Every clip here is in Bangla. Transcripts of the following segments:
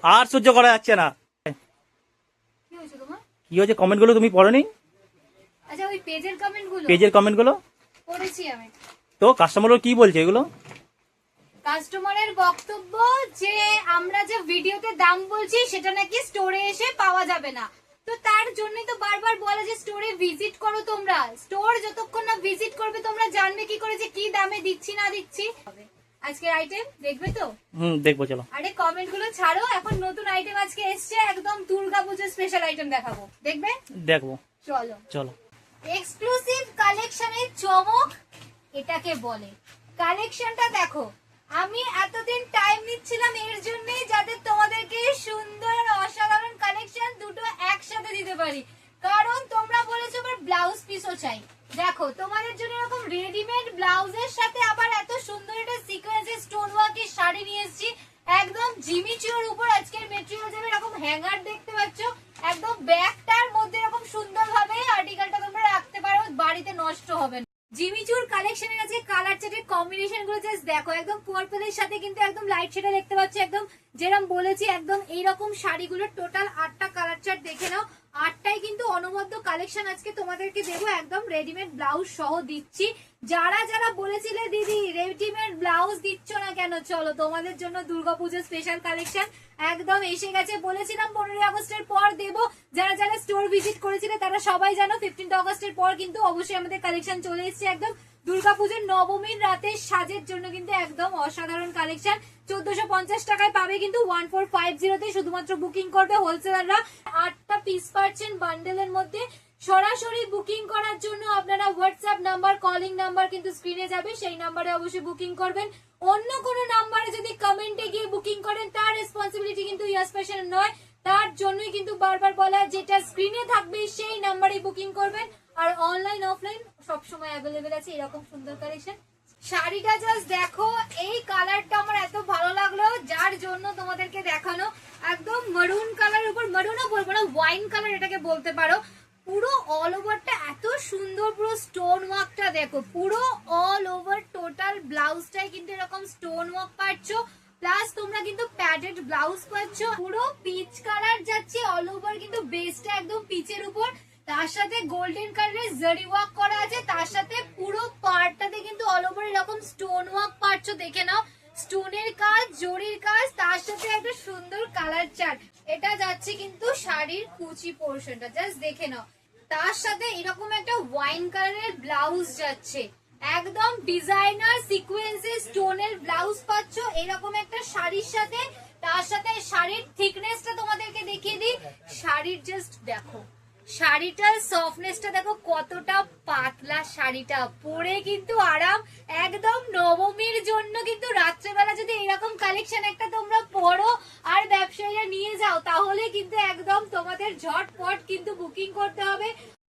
আর সহ্য করা যাচ্ছে না। কি হয়েছে? কমেন্ট গুলো তুমি পড়োনি? আচ্ছা ওই পেজের কমেন্টগুলো পেজের কমেন্ট গুলো পড়েছি আমি। তো কাস্টমার কি বলছে এগুলো? কাস্টমারের বক্তব্য যে আমরা যে ভিডিওতে দাম বলছি সেটা নাকি স্টোরে এসে পাওয়া যাবে না। তো তার জন্যই তো বারবার বলে যে স্টোরে ভিজিট করো। তোমরা স্টোর যতক্ষণ না ভিজিট করবে তোমরা জানবে কি করে যে কি দামে দিচ্ছি না দিচ্ছি। আজকের আইটেম দেখবে তো? দেখবো, চলো। আরে কমেন্ট গুলো ছাড়ো, এখন নতুন আইটেম আজকে এসছে, একদম দুর্গাপূজার স্পেশাল আইটেম দেখাবো, দেখবে? দেখবো, চলো চলো। এক্সক্লুসিভ কালেকশনের চমক এটাকে বলে। কালেকশনটা দেখো, আমি এতদিন টাইম নিচ্ছিলাম এর জন্যই যাতে তোমাদেরকে সুন্দর অসাধারণ কালেকশন দুটো একসাথে দিতে পারি, কারণ তোমরা বলেছো আবার ব্লাউজ পিসও চাই। দেখো তোমাদের জন্য এরকম রেডিমেড ব্লাউজের সাথে আবার এত সুন্দর একটা সিকোয়েন্সের স্টোন ওয়ার্কের শাড়ি নিয়ে এসেছি, একদম জিমিচুর উপর আজকের মেটেরিয়াল যাবে। এরকম হ্যাঙ্গার দেখতে পাচ্ছ, একদম ব্যাগটার মধ্যে এরকম সুন্দর ভাবে আর্টিকেলটা তোমরা রাখতে পারো, বাড়িতে নষ্ট হবে না। জিমিচুর কালেকশনের আছে কালার চার্টের কম্বিনেশন গুলো জাস্ট দেখো, একদম পার্পলের সাথে কিন্তু একদম লাইট শেডে দেখতে পাচ্ছ, একদম যেরকম বলেছি একদম এইরকম শাড়িগুলোর টোটাল 8টা কালার চার্ট দেখে নাও। 8টাই কিন্তু অনবদ্য কালেকশন আজকে তোমাদেরকে দেবো, একদম রেডিমেড ব্লাউজ সহ দিচ্ছি। যারা যারা বলেছিলে দিদি রেডিমেড ব্লাউজ দিচ্ছ না কেন, চলো তোমাদের জন্য দুর্গাপূজার স্পেশাল কালেকশন একদম এসে গেছে। বলেছিলাম 15 আগস্টের পর দেবো, যারা যারা স্টোর ভিজিট করেছিলে তারা সবাই জানো 15 আগস্টের পর কিন্তু অবশ্যই আমাদের কালেকশন চলে এসেছে। একদম দুর্গাপূজার নবমীর রাতের সাজের জন্য কিন্তু একদম অসাধারণ কালেকশন। 1450 টাকায় পাবে কিন্তু 1450 তে, শুধুমাত্র বুকিং করবে হোলসেলাররা। 8টা পিস পাচ্ছেন বান্ডেলের মধ্যে। সরাসরি বুকিং করার জন্য আপনারা হোয়াটসঅ্যাপ নাম্বার, কলিং নাম্বার কিন্তু স্ক্রিনে যাবে, সেই নাম্বারে অবশ্যই বুকিং করবেন। অন্য কোনো নাম্বারে যদি কমেন্টে গিয়ে বুকিং করেন তার রেসপন্সিবিলিটি কিন্তু ইয়াস ফ্যাশন নয়, তার জন্যই কিন্তু বারবার বলা যেটা স্ক্রিনে থাকবে সেই নাম্বারে বুকিং করবেন। আর অনলাইন অফলাইন সবসময় অ্যাভেলেবেল আছে এরকম সুন্দর কালেকশন। শাড়িটা জাস্ট দেখো, এই কালারটা আমার এত ভালো লাগলো যার জন্য তোমাদেরকে দেখানো। একদম মেরুন কালার উপর, মেরুনও বলবো না, ওয়াইন কালার এটাকে বলতে পারো। পুরো অল ওভারটা এত সুন্দর, পুরো স্টোন ওয়ার্কটা দেখো, পুরো অল ওভার টোটাল ব্লাউজটাই কিন্তু এরকম স্টোন ওয়ার্ক পাচ্ছ, প্লাস তোমরা কিন্তু প্যাডেড ব্লাউজ পাচ্ছ। পুরো পিচ কালার যাচ্ছে অল ওভার, কিন্তু বেসটা একদম পিচের উপর, তার সাথে গোল্ডেন কালারের জারি ওয়ার্ক করা আছে, তার সাথে পুরো পার্টটাতে কিন্তু অল ওভার এরকম স্টোন ওয়ার্ক পাচ্ছ, দেখে নাও। স্টোনের কাজ, জরির কাজ, তার সাথে একটা সুন্দর কালার চার্ট। এটা যাচ্ছে কিন্তু শাড়ির কুচি পোর্শনটা, জাস্ট দেখে নাও। তার সাথে এরকম একটা ওয়াইন কালারের ব্লাউজ যাচ্ছে, একদম ডিজাইনার সিকোয়েন্সের স্টোনের ব্লাউজ পাচ্ছ এরকম একটা শাড়ির সাথে। তার সাথে শাড়ির থিকনেসটা তোমাদেরকে দেখিয়ে দিই, শাড়ির জাস্ট দেখো, শাড়িটার সফটনেসটা দেখো কতটা পাতলা, শাড়িটা পরে কিন্তু আরাম। একদম নবমীর জন্য কিন্তু রাত্রেবেলা যদি এরকম কালেকশন একটা তোমরা পরো আর ব্যবসায়ীরা নিয়ে যাও তাহলে কিন্তু একদম তোমাদের ঝটপট কিন্তু বুকিং করতে হবে।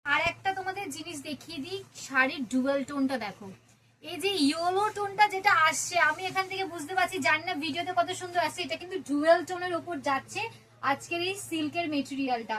আর একটা তোমাদের জিনিস দেখিয়ে দিই, শাড়ির ডুয়েল টোনটা দেখো, এই যে ইয়েলো টোনটা যেটা আসছে, আমি এখান থেকে বুঝতে পারছি, জানি না ভিডিওতে কত সুন্দর আসছে, এটা কিন্তু ডুয়েল টোনের উপর যাচ্ছে আজকের এই সিল্কের মেটেরিয়ালটা।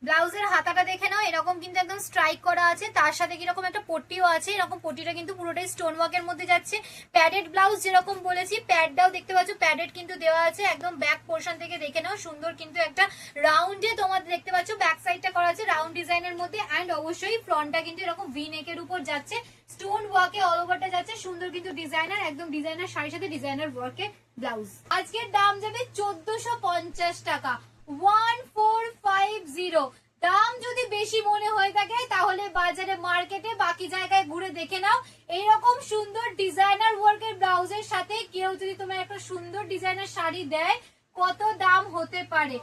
ব্লাউজের হাতাটা দেখে নাও, এরকম কিন্তু একদম স্ট্রাইক করা আছে, তার সাথে কিরকম একটা পট্টিও আছে, এরকম পট্টিটা কিন্তু পুরোটাই স্টোন ওয়ার্কের মধ্যে যাচ্ছে। প্যাডেড ব্লাউজ যেরকম বলেছি, প্যাডটাও দেখতে পাচ্ছ, প্যাডেড কিন্তু দেওয়া আছে। একদম ব্যাক পোর্শন থেকে দেখে নাও, সুন্দর কিন্তু একটা রাউন্ডে তোমাদের দেখতে পাচ্ছ ব্যাক সাইডটা করা আছে রাউন্ড ডিজাইনের মধ্যে। অ্যান্ড অবশ্যই ফ্রন্টটা কিন্তু এরকম ভি নেকের উপর যাচ্ছে, স্টোন ওয়ার্কে অল ওভারটা যাচ্ছে, সুন্দর কিন্তু ডিজাইনার, একদম ডিজাইনার শাড়ির সাথে ডিজাইনার ওয়ার্কে ব্লাউজ। আজকের দাম যাবে 1450 টাকা, 1450। দাম যদি বেশি মনে হয়ে থাকে তাহলে বাজারে, মার্কেটে, বাকি জায়গায় ঘুরে দেখে নাও। এইরকম সুন্দর ডিজাইনার ওয়ার্কের ব্লাউজের সাথে কেউ যদি তোমার একটা সুন্দর ডিজাইনার শাড়ি দেয়, কত দাম হতে পারে।